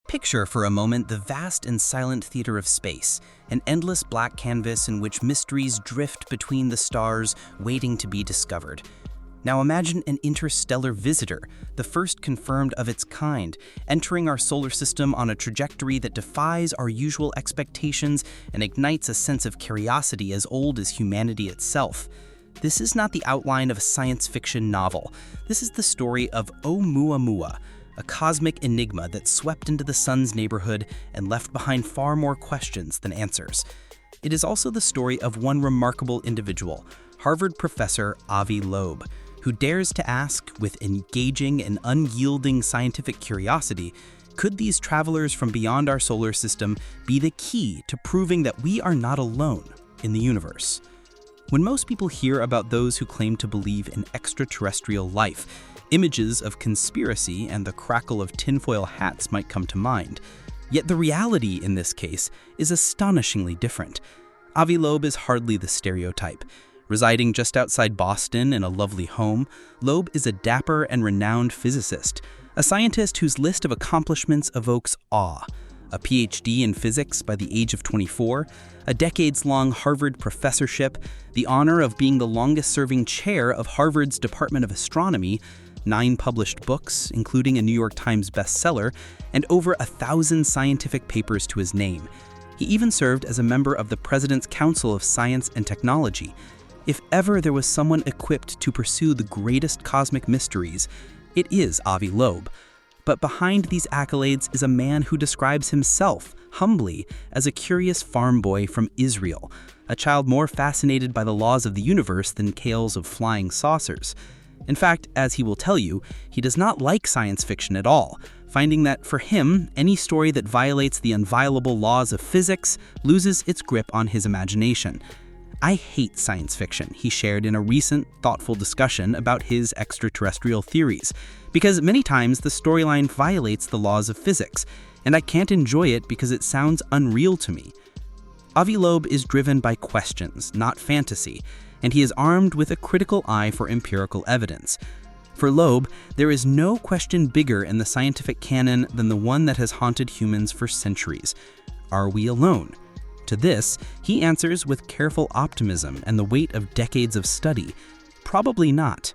Picture for a moment the vast and silent theater of space, an endless black canvas in which mysteries drift between the stars, waiting to be discovered. Now imagine an interstellar visitor, the first confirmed of its kind, entering our solar system on a trajectory that defies our usual expectations and ignites a sense of curiosity as old as humanity itself. This is not the outline of a science fiction novel. This is the story of Oumuamua, a cosmic enigma that swept into the sun's neighborhood and left behind far more questions than answers. It is also the story of one remarkable individual, Harvard professor Avi Loeb, who dares to ask, with engaging and unyielding scientific curiosity, could these travelers from beyond our solar system be the key to proving that we are not alone in the universe? When most people hear about those who claim to believe in extraterrestrial life, images of conspiracy and the crackle of tinfoil hats might come to mind. Yet the reality in this case is astonishingly different. Avi Loeb is hardly the stereotype. Residing just outside Boston in a lovely home, Loeb is a dapper and renowned physicist, a scientist whose list of accomplishments evokes awe. A PhD in physics by the age of 24, a decades-long Harvard professorship, the honor of being the longest-serving chair of Harvard's Department of Astronomy, 9 published books, including a New York Times bestseller, and over 1,000 scientific papers to his name. He even served as a member of the President's Council of Science and Technology. If ever there was someone equipped to pursue the greatest cosmic mysteries, it is Avi Loeb. But behind these accolades is a man who describes himself, humbly, as a curious farm boy from Israel, a child more fascinated by the laws of the universe than tales of flying saucers. In fact, as he will tell you, he does not like science fiction at all, finding that for him, any story that violates the inviolable laws of physics loses its grip on his imagination. "I hate science fiction," he shared in a recent, thoughtful discussion about his extraterrestrial theories, "because many times the storyline violates the laws of physics, and I can't enjoy it because it sounds unreal to me." Avi Loeb is driven by questions, not fantasy, and he is armed with a critical eye for empirical evidence. For Loeb, there is no question bigger in the scientific canon than the one that has haunted humans for centuries. Are we alone? To this, he answers with careful optimism and the weight of decades of study. Probably not.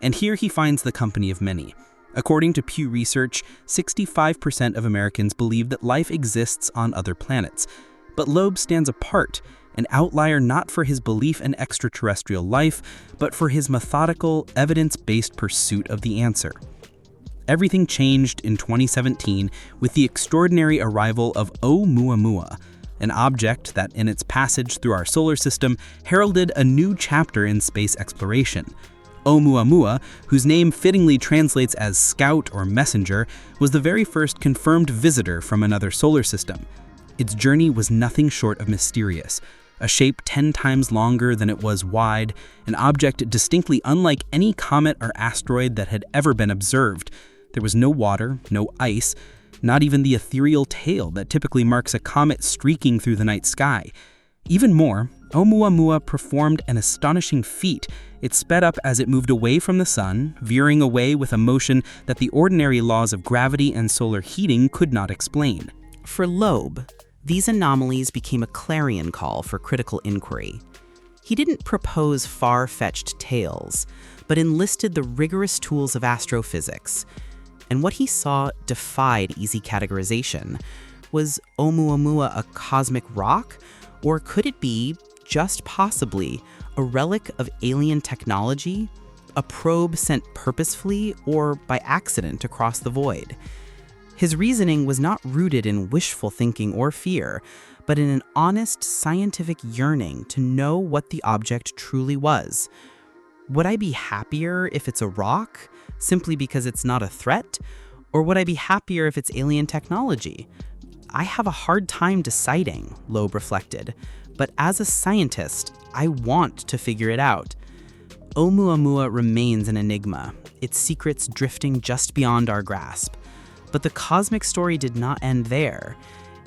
And here he finds the company of many. According to Pew Research, 65% of Americans believe that life exists on other planets. But Loeb stands apart, an outlier not for his belief in extraterrestrial life, but for his methodical, evidence-based pursuit of the answer. Everything changed in 2017 with the extraordinary arrival of Oumuamua, an object that, in its passage through our solar system, heralded a new chapter in space exploration. Oumuamua, whose name fittingly translates as scout or messenger, was the very first confirmed visitor from another solar system. Its journey was nothing short of mysterious, a shape 10 times longer than it was wide, an object distinctly unlike any comet or asteroid that had ever been observed. There was no water, no ice, not even the ethereal tail that typically marks a comet streaking through the night sky. Even more, Oumuamua performed an astonishing feat. It sped up as it moved away from the sun, veering away with a motion that the ordinary laws of gravity and solar heating could not explain. For Loeb, these anomalies became a clarion call for critical inquiry. He didn't propose far-fetched tales, but enlisted the rigorous tools of astrophysics. And what he saw defied easy categorization. Was Oumuamua a cosmic rock? Or could it be, just possibly, a relic of alien technology? A probe sent purposefully or by accident across the void? His reasoning was not rooted in wishful thinking or fear, but in an honest scientific yearning to know what the object truly was. Would I be happier if it's a rock, simply because it's not a threat? Or would I be happier if it's alien technology? I have a hard time deciding, Loeb reflected, but as a scientist, I want to figure it out. Oumuamua remains an enigma, its secrets drifting just beyond our grasp. But the cosmic story did not end there.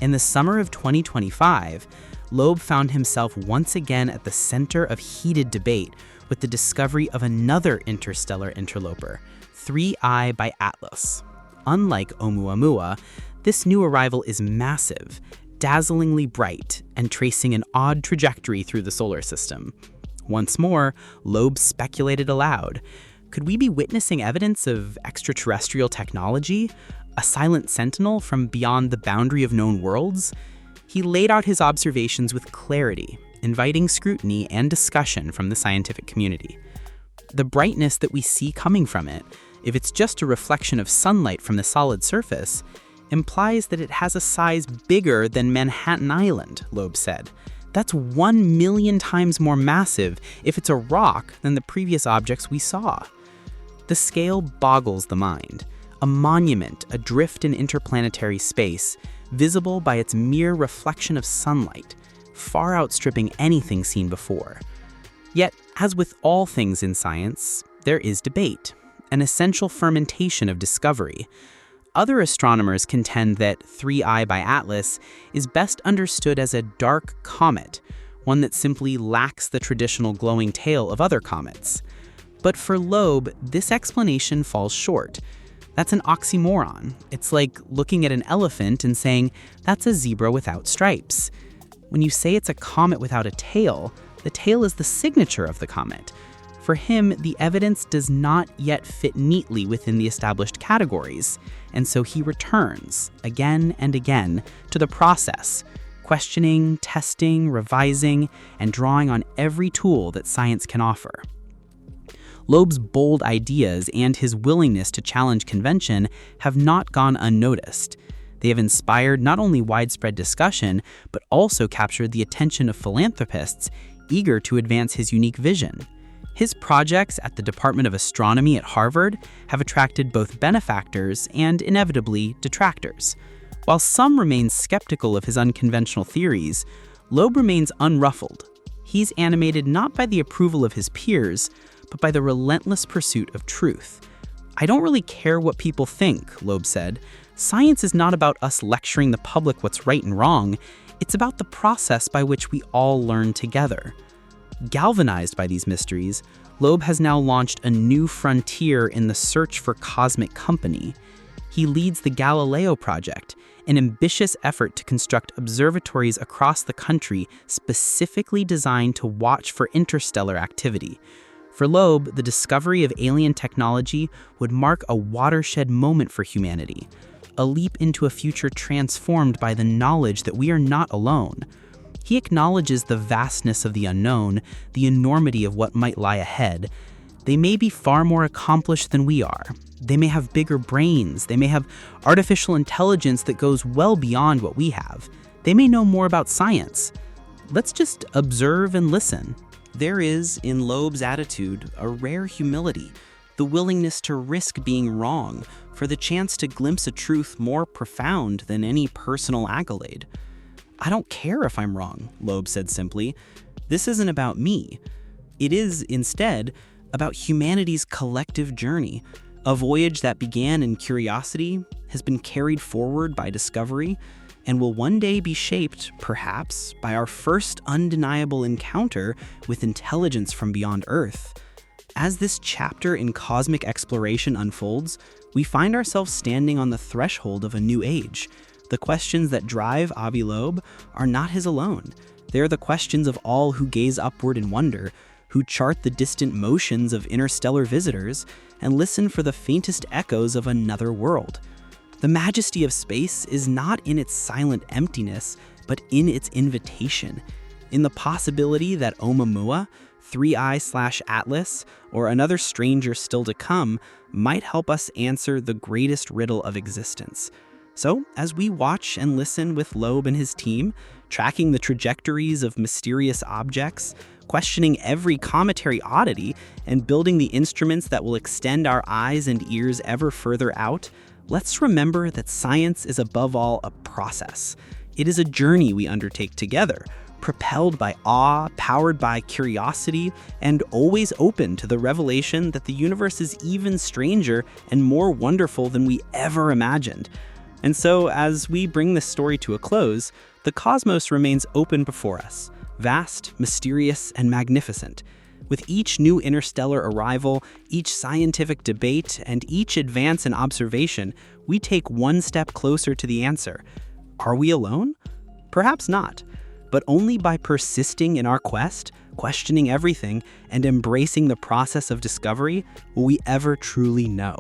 In the summer of 2025, Loeb found himself once again at the center of heated debate with the discovery of another interstellar interloper, 3I by Atlas. Unlike Oumuamua, This new arrival is massive, dazzlingly bright, and tracing an odd trajectory through the solar system. Once more, Loeb speculated aloud. Could we be witnessing evidence of extraterrestrial technology? A silent sentinel from beyond the boundary of known worlds? He laid out his observations with clarity, inviting scrutiny and discussion from the scientific community. The brightness that we see coming from it, if it's just a reflection of sunlight from the solid surface, implies that it has a size bigger than Manhattan Island, Loeb said. That's 1 million times more massive if it's a rock than the previous objects we saw. The scale boggles the mind. A monument adrift in interplanetary space, visible by its mere reflection of sunlight, far outstripping anything seen before. Yet, as with all things in science, there is debate, an essential fermentation of discovery. Other astronomers contend that 3I by Atlas is best understood as a dark comet, one that simply lacks the traditional glowing tail of other comets. But for Loeb, this explanation falls short. That's an oxymoron. It's like looking at an elephant and saying, that's a zebra without stripes. When you say it's a comet without a tail, the tail is the signature of the comet. For him, the evidence does not yet fit neatly within the established categories, and so he returns, again and again, to the process, questioning, testing, revising, and drawing on every tool that science can offer. Loeb's bold ideas and his willingness to challenge convention have not gone unnoticed. They have inspired not only widespread discussion, but also captured the attention of philanthropists eager to advance his unique vision. His projects at the Department of Astronomy at Harvard have attracted both benefactors and, inevitably, detractors. While some remain skeptical of his unconventional theories, Loeb remains unruffled. He's animated not by the approval of his peers, but by the relentless pursuit of truth. "I don't really care what people think," Loeb said. "Science is not about us lecturing the public what's right and wrong. It's about the process by which we all learn together." Galvanized by these mysteries, Loeb has now launched a new frontier in the search for cosmic company. He leads the Galileo Project, an ambitious effort to construct observatories across the country specifically designed to watch for interstellar activity. For Loeb, the discovery of alien technology would mark a watershed moment for humanity, a leap into a future transformed by the knowledge that we are not alone. He acknowledges the vastness of the unknown, the enormity of what might lie ahead. They may be far more accomplished than we are. They may have bigger brains. They may have artificial intelligence that goes well beyond what we have. They may know more about science. Let's just observe and listen. There is, in Loeb's attitude, a rare humility, the willingness to risk being wrong for the chance to glimpse a truth more profound than any personal accolade. "I don't care if I'm wrong," Loeb said simply. "This isn't about me. It is, instead, about humanity's collective journey, a voyage that began in curiosity, has been carried forward by discovery, and will one day be shaped, perhaps, by our first undeniable encounter with intelligence from beyond Earth." As this chapter in cosmic exploration unfolds, we find ourselves standing on the threshold of a new age. The questions that drive Avi Loeb are not his alone. They are the questions of all who gaze upward in wonder, who chart the distant motions of interstellar visitors, and listen for the faintest echoes of another world. The majesty of space is not in its silent emptiness, but in its invitation, in the possibility that Oumuamua, 3I/Atlas, or another stranger still to come might help us answer the greatest riddle of existence. So, as we watch and listen with Loeb and his team, tracking the trajectories of mysterious objects, questioning every cometary oddity, and building the instruments that will extend our eyes and ears ever further out, let's remember that science is above all a process. It is a journey we undertake together, propelled by awe, powered by curiosity, and always open to the revelation that the universe is even stranger and more wonderful than we ever imagined. And so, as we bring this story to a close, the cosmos remains open before us, vast, mysterious, and magnificent. With each new interstellar arrival, each scientific debate, and each advance in observation, we take one step closer to the answer. Are we alone? Perhaps not, but only by persisting in our quest, questioning everything, and embracing the process of discovery will we ever truly know.